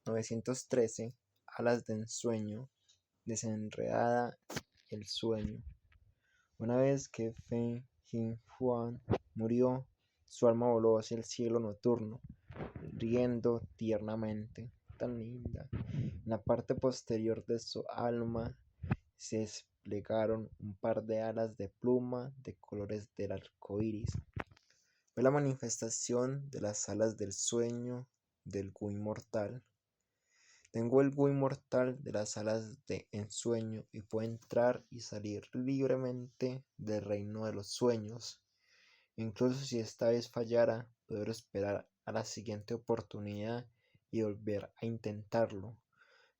1913, Alas de ensueño, desenredada el sueño. Una vez que Feng Jin-Huang murió, su alma voló hacia el cielo nocturno, riendo tiernamente. Tan linda. En la parte posterior de su alma se desplegaron un par de alas de pluma de colores del arco iris. Fue la manifestación de las alas del sueño del Gu inmortal. Tengo el Gu inmortal de las alas de ensueño y puedo entrar y salir libremente del reino de los sueños. Incluso si esta vez fallara, puedo esperar a la siguiente oportunidad y volver a intentarlo.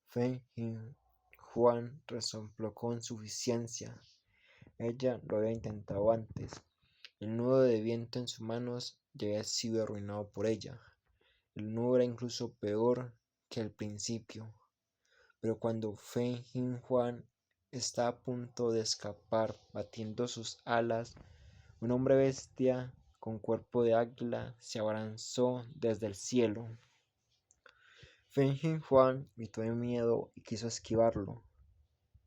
Feng Jin-Huang resopló con suficiencia. Ella lo había intentado antes. El nudo de viento en sus manos ya había sido arruinado por ella. El nudo era incluso peor que al principio. Pero cuando Feng Jin-Huang está a punto de escapar batiendo sus alas, un hombre bestia con cuerpo de águila se abalanzó desde el cielo. Feng Jin-Huang gritó de miedo y quiso esquivarlo,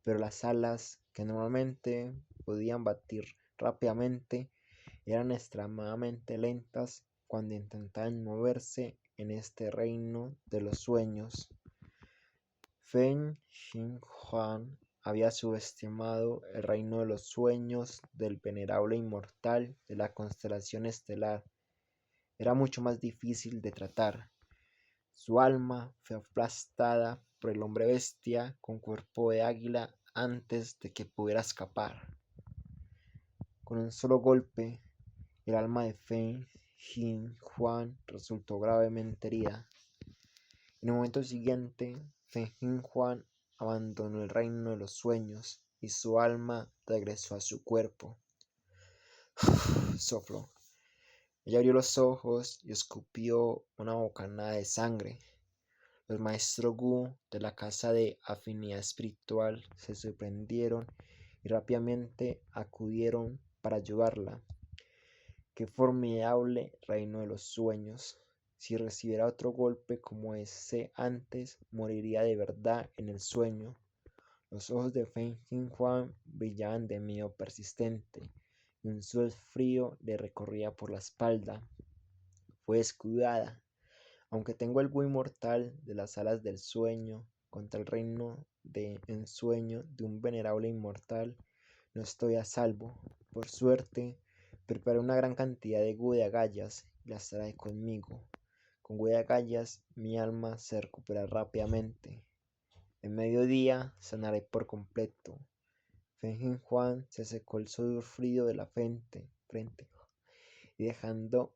pero las alas, que normalmente podían batir rápidamente, eran extremadamente lentas cuando intentaban moverse en este reino de los sueños. Feng Jin-Huang había subestimado el reino de los sueños del venerable inmortal de la constelación estelar. Era mucho más difícil de tratar. Su alma fue aplastada por el hombre bestia con cuerpo de águila antes de que pudiera escapar. Con un solo golpe, el alma de Feng Jin-Huang resultó gravemente herida. En el momento siguiente, Feng Jin-Huang abandonó el reino de los sueños y su alma regresó a su cuerpo. Sopló. Ella abrió los ojos y escupió una bocanada de sangre. Los maestros Gu de la casa de afinidad espiritual se sorprendieron y rápidamente acudieron para ayudarla. ¡Qué formidable reino de los sueños! Si recibiera otro golpe como ese antes, moriría de verdad en el sueño. Los ojos de Feng Jin-Huang brillaban de miedo persistente y un sudor frío le recorría por la espalda. Fue descuidada. Aunque tengo el Gu inmortal de las alas del sueño contra el reino de ensueño de un venerable inmortal, no estoy a salvo. Por suerte, preparé una gran cantidad de Gu de agallas y las traje conmigo. Con Gu de agallas mi alma se recupera rápidamente. En mediodía sanaré por completo. Feng Jin-Huang se secó el sudor frío de la frente y dejando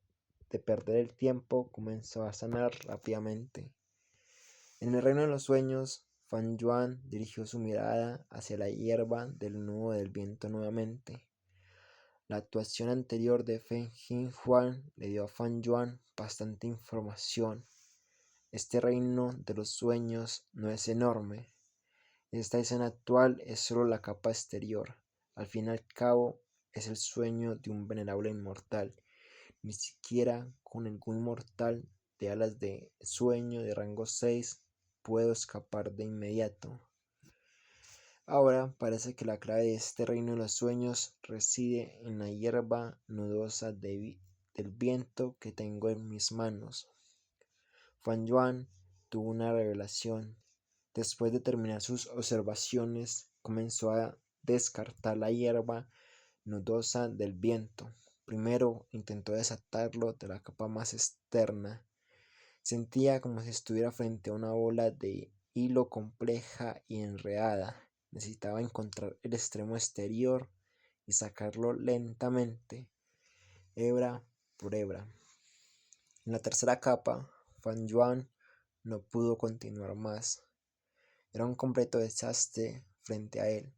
de perder el tiempo comenzó a sanar rápidamente. En el reino de los sueños, Fan Yuan dirigió su mirada hacia la hierba del nudo del viento nuevamente. La actuación anterior de Feng Jin-Huang le dio a Fan Yuan bastante información. Este reino de los sueños no es enorme. Esta escena actual es solo la capa exterior. Al fin y al cabo, es el sueño de un venerable inmortal. Ni siquiera con el Gu inmortal de alas de sueño de rango 6 puedo escapar de inmediato. Ahora parece que la clave de este reino de los sueños reside en la hierba nudosa del viento que tengo en mis manos. Fan Yuan tuvo una revelación. Después de terminar sus observaciones, comenzó a descartar la hierba nudosa del viento. Primero intentó desatarlo de la capa más externa. Sentía como si estuviera frente a una bola de hilo compleja y enredada. Necesitaba encontrar el extremo exterior y sacarlo lentamente, hebra por hebra. En la tercera capa, Fan Yuan no pudo continuar más. Era un completo desastre frente a él.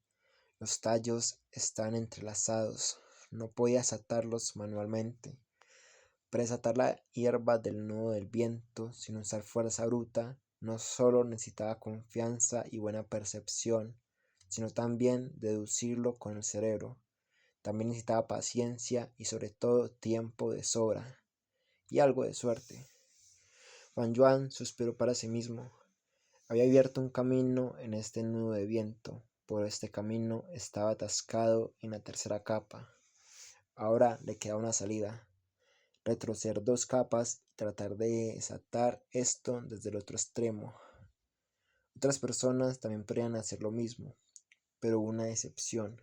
Los tallos estaban entrelazados. No podía desatarlos manualmente. Para desatar la hierba del nudo del viento sin usar fuerza bruta, no solo necesitaba confianza y buena percepción, sino también deducirlo con el cerebro. También necesitaba paciencia y sobre todo tiempo de sobra. Y algo de suerte. Fan Yuan suspiró para sí mismo. Había abierto un camino en este nudo de viento, pero este camino estaba atascado en la tercera capa. Ahora le quedaba una salida: retroceder 2 capas y tratar de desatar esto desde el otro extremo. Otras personas también podrían hacer lo mismo, pero hubo una excepción.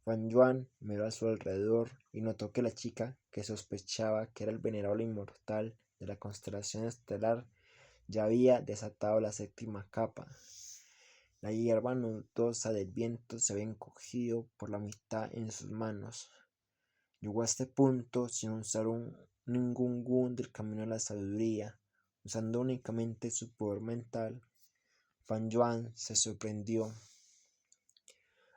Fan Yuan miró a su alrededor y notó que la chica, que sospechaba que era el venerable inmortal de la constelación estelar, ya había desatado la 7ª capa. La hierba nudosa del viento se había encogido por la mitad en sus manos. Llegó a este punto sin usar ningún gun del camino de la sabiduría, usando únicamente su poder mental. Fan Yuan se sorprendió.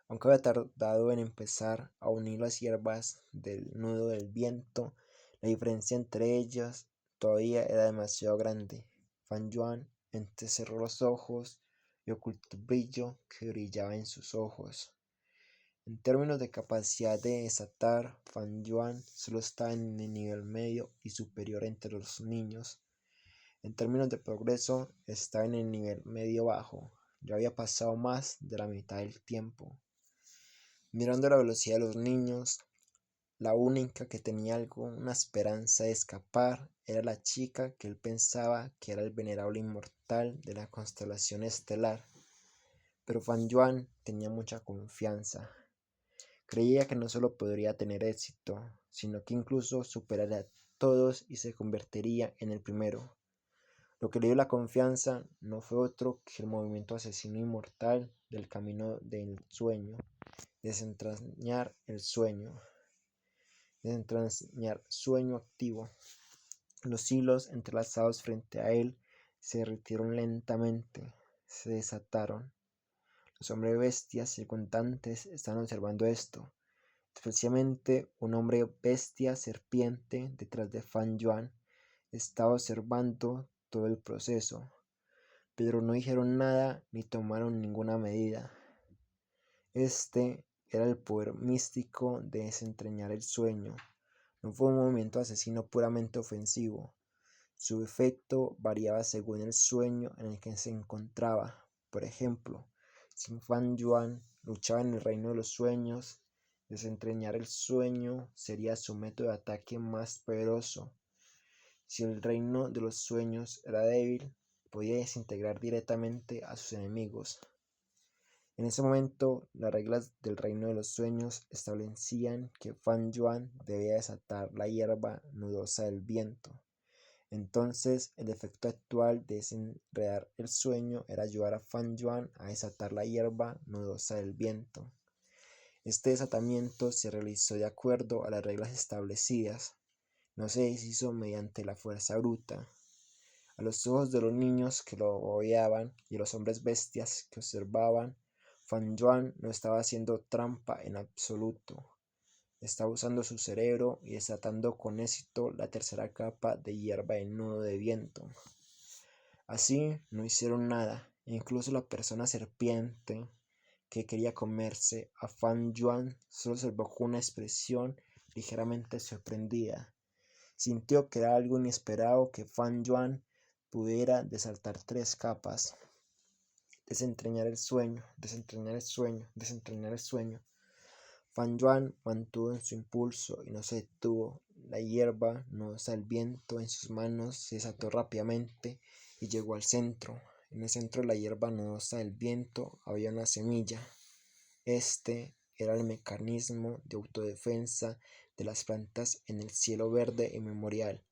Aunque había tardado en empezar a unir las hierbas del nudo del viento, la diferencia entre ellas todavía era demasiado grande. Fan Yuan entrecerró los ojos y ocultó el brillo que brillaba en sus ojos. En términos de capacidad de desatar, Fan Yuan solo estaba en el nivel medio y superior entre los niños. En términos de progreso, estaba en el nivel medio bajo. Ya había pasado más de la mitad del tiempo. Mirando la velocidad de los niños, la única que tenía alguna esperanza de escapar era la chica que él pensaba que era el venerable inmortal de la constelación estelar. Pero Fan Yuan tenía mucha confianza. Creía que no solo podría tener éxito, sino que incluso superaría a todos y se convertiría en el primero. Lo que le dio la confianza no fue otro que el movimiento asesino inmortal del camino del sueño: desentrañar el sueño. Desentrañar sueño activo. Los hilos entrelazados frente a él se derritieron lentamente, se desataron. Los hombres bestias circundantes estaban observando esto, especialmente un hombre bestia serpiente detrás de Fan Yuan estaba observando todo el proceso, pero no dijeron nada ni tomaron ninguna medida. Este era el poder místico de desentrañar el sueño. No fue un movimiento asesino puramente ofensivo. Su efecto variaba según el sueño en el que se encontraba. Por ejemplo, si Fan Yuan luchaba en el reino de los sueños, desentrañar el sueño sería su método de ataque más poderoso. Si el reino de los sueños era débil, podía desintegrar directamente a sus enemigos. En ese momento, las reglas del reino de los sueños establecían que Fan Yuan debía desatar la hierba nudosa del viento. Entonces, el efecto actual de desenredar el sueño era ayudar a Fan Yuan a desatar la hierba nudosa del viento. Este desatamiento se realizó de acuerdo a las reglas establecidas. No se deshizo mediante la fuerza bruta. A los ojos de los niños que lo rodeaban y los hombres bestias que observaban, Fan Yuan no estaba haciendo trampa en absoluto. Estaba usando su cerebro y desatando con éxito la tercera capa de hierba del nudo de viento. Así no hicieron nada. Incluso la persona serpiente que quería comerse a Fan Yuan solo observó con una expresión ligeramente sorprendida. Sintió que era algo inesperado que Fan Yuan pudiera desatar 3 capas. Desentrañar el sueño, desentrañar el sueño, desentrañar el sueño. Fan Yuan mantuvo en su impulso y no se detuvo. La hierba nudosa del viento en sus manos se desató rápidamente y llegó al centro. En el centro de la hierba nudosa del viento había una semilla. Este era el mecanismo de autodefensa de las plantas en el cielo verde inmemorial,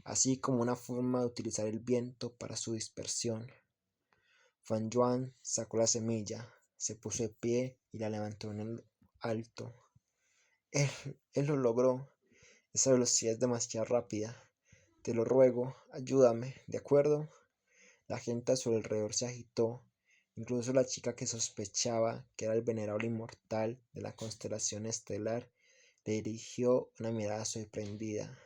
así como una forma de utilizar el viento para su dispersión. Fan Yuan sacó la semilla, se puso de pie y la levantó en el alto. Él lo logró. Esa velocidad es demasiado rápida. Te lo ruego, ayúdame, ¿de acuerdo? La gente a su alrededor se agitó. Incluso la chica que sospechaba que era el venerable inmortal de la constelación estelar le dirigió una mirada sorprendida.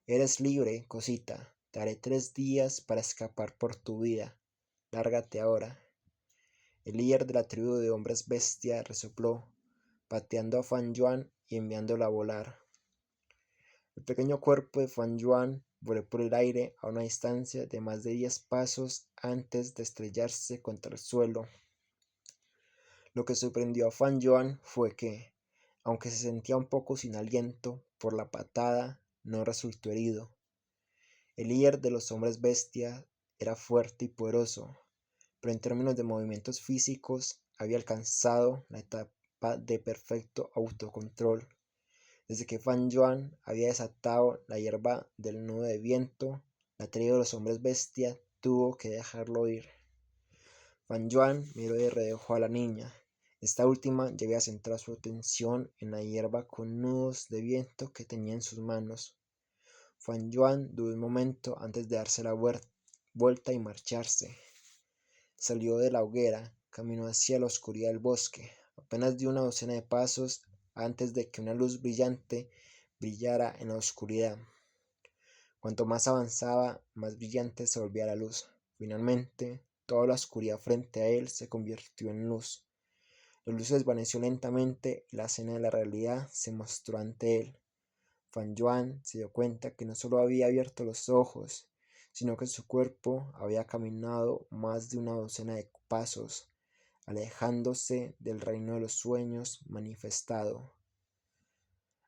Eres libre, cosita. Te daré 3 días para escapar por tu vida. Lárgate ahora. El líder de la tribu de hombres bestia resopló, pateando a Fan Yuan y enviándolo a volar. El pequeño cuerpo de Fan Yuan voló por el aire a una distancia de más de 10 pasos antes de estrellarse contra el suelo. Lo que sorprendió a Fan Yuan fue que, aunque se sentía un poco sin aliento por la patada, no resultó herido. El líder de los hombres bestia era fuerte y poderoso, pero en términos de movimientos físicos había alcanzado la etapa de perfecto autocontrol. Desde que Fan Yuan había desatado la hierba del nudo de viento, la tría de los hombres bestia tuvo que dejarlo ir. Fan Yuan miró de reojo a la niña. Esta última ya había centrado su atención en la hierba con nudos de viento que tenía en sus manos. Fan Yuan dudó un momento antes de darse la vuelta y marcharse. Salió de la hoguera, caminó hacia la oscuridad del bosque, apenas dio una docena de pasos antes de que una luz brillante brillara en la oscuridad. Cuanto más avanzaba, más brillante se volvía la luz. Finalmente, toda la oscuridad frente a él se convirtió en luz. La luz se desvaneció lentamente y la escena de la realidad se mostró ante él. Fan Yuan se dio cuenta que no solo había abierto los ojos, sino que su cuerpo había caminado más de una docena de pasos, alejándose del reino de los sueños manifestado.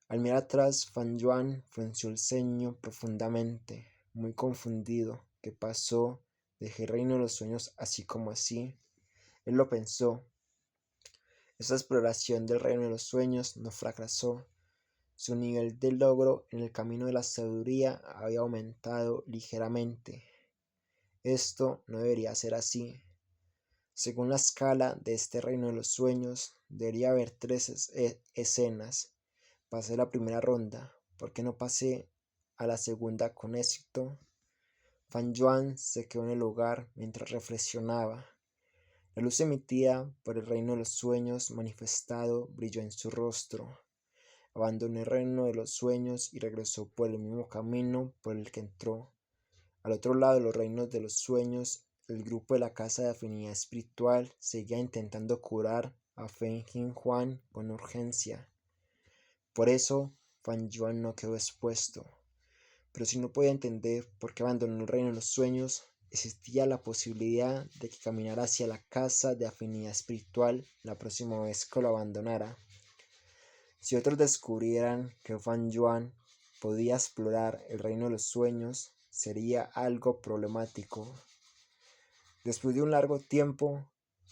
Al mirar atrás, Fan Yuan frunció el ceño profundamente, muy confundido. ¿Qué pasó? ¿Dejé el reino de los sueños así como así? Él lo pensó. Esta exploración del reino de los sueños no fracasó. Su nivel de logro en el camino de la sabiduría había aumentado ligeramente. Esto no debería ser así. Según la escala de este reino de los sueños, debería haber 3 escenas. Pasé la primera ronda. ¿Por qué no pasé a la segunda con éxito? Fan Yuan se quedó en el lugar mientras reflexionaba. La luz emitida por el reino de los sueños manifestado brilló en su rostro. Abandonó el reino de los sueños y regresó por el mismo camino por el que entró. Al otro lado de los reinos de los sueños, el grupo de la Casa de Afinidad Espiritual seguía intentando curar a Feng Jinhuan con urgencia. Por eso, Fan Yuan no quedó expuesto. Pero si no podía entender por qué abandonó el reino de los sueños, existía la posibilidad de que caminara hacia la Casa de Afinidad Espiritual la próxima vez que lo abandonara. Si otros descubrieran que Fan Yuan podía explorar el reino de los sueños, sería algo problemático. Después de un largo tiempo,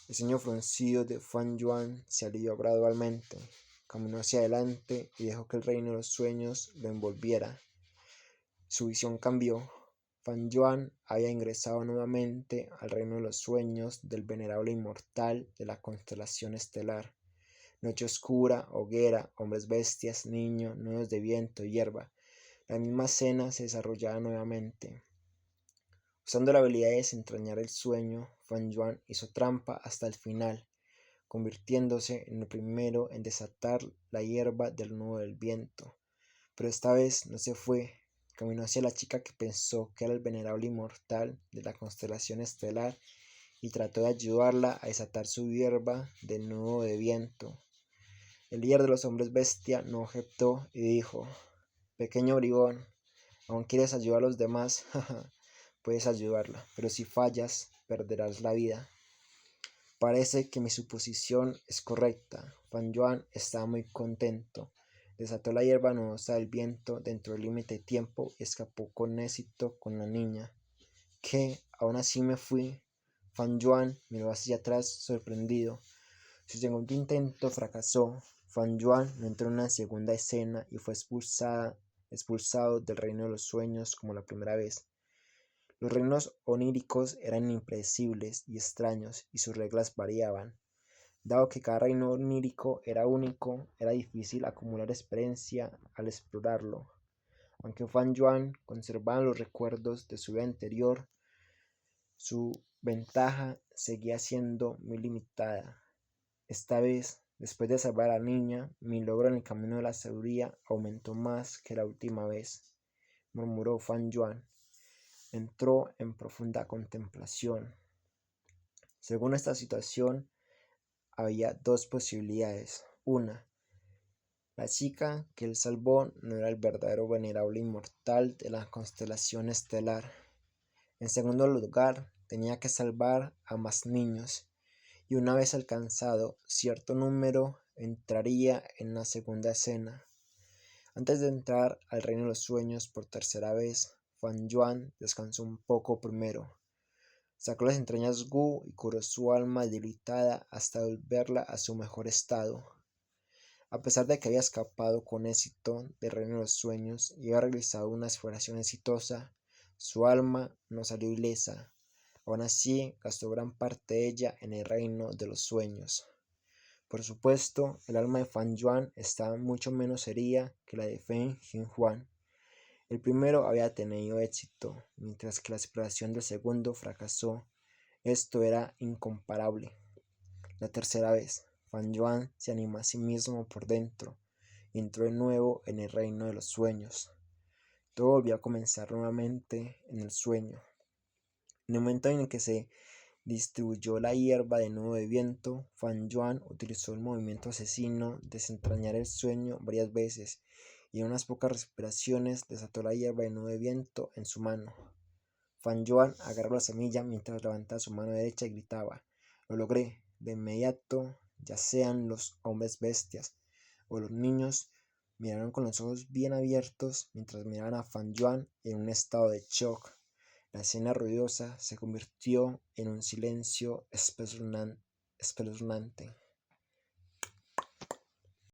el ceño fruncido de Fan Yuan se alivió gradualmente. Caminó hacia adelante y dejó que el reino de los sueños lo envolviera. Su visión cambió. Fan Yuan había ingresado nuevamente al reino de los sueños del venerable inmortal de la constelación estelar. Noche oscura, hoguera, hombres bestias, niños, nudos de viento, hierba. La misma escena se desarrollaba nuevamente. Usando la habilidad de desentrañar el sueño, Fan Yuan hizo trampa hasta el final, convirtiéndose en el primero en desatar la hierba del nudo del viento. Pero esta vez no se fue. Caminó hacia la chica que pensó que era el venerable inmortal de la constelación estelar y trató de ayudarla a desatar su hierba del nudo de viento. El líder de los hombres bestia no objetó y dijo: «Pequeño bribón, ¿aún quieres ayudar a los demás? Puedes ayudarla, pero si fallas, perderás la vida». Parece que mi suposición es correcta. Fan Yuan estaba muy contento. Desató la hierba nudosa del viento dentro del límite de tiempo y escapó con éxito con la niña. ¿Qué? ¿Aún así me fui? Fan Yuan miró hacia atrás sorprendido. Su segundo intento fracasó. Fan Yuan no entró en una segunda escena y fue expulsado del reino de los sueños como la primera vez. Los reinos oníricos eran impredecibles y extraños, y sus reglas variaban. Dado que cada reino onírico era único, era difícil acumular experiencia al explorarlo. Aunque Fan Yuan conservaba los recuerdos de su vida anterior, su ventaja seguía siendo muy limitada. Esta vez, después de salvar a la niña, mi logro en el camino de la sabiduría aumentó más que la última vez, murmuró Fan Yuan. Entró en profunda contemplación. Según esta situación, había 2 posibilidades. Una, La chica que él salvó no era el verdadero venerable inmortal de la constelación estelar. En segundo lugar, tenía que salvar a más niños, y una vez alcanzado cierto número, entraría en la segunda escena. Antes de entrar al reino de los sueños por tercera vez, Fan Yuan descansó un poco primero. Sacó las entrañas Gu y curó su alma debilitada hasta volverla a su mejor estado. A pesar de que había escapado con éxito del reino de los sueños y había realizado una exploración exitosa, su alma no salió ilesa. Aún así, gastó gran parte de ella en el reino de los sueños. Por supuesto, el alma de Fan Yuan estaba mucho menos herida que la de Feng Jinhuan. El primero había tenido éxito, mientras que la exploración del segundo fracasó. Esto era incomparable. La tercera vez, Fan Yuan se animó a sí mismo por dentro y entró de nuevo en el reino de los sueños. Todo volvió a comenzar nuevamente en el sueño. En el momento en el que se distribuyó la hierba de nuevo de viento, Fan Yuan utilizó el movimiento asesino de desentrañar el sueño varias veces y en unas pocas respiraciones desató la hierba de nuevo de viento en su mano. Fan Yuan agarró la semilla mientras levantaba su mano derecha y gritaba: «Lo logré». De inmediato, ya sean los hombres bestias o los niños, miraron con los ojos bien abiertos mientras miraban a Fan Yuan en un estado de shock. La escena ruidosa se convirtió en un silencio espeluznante.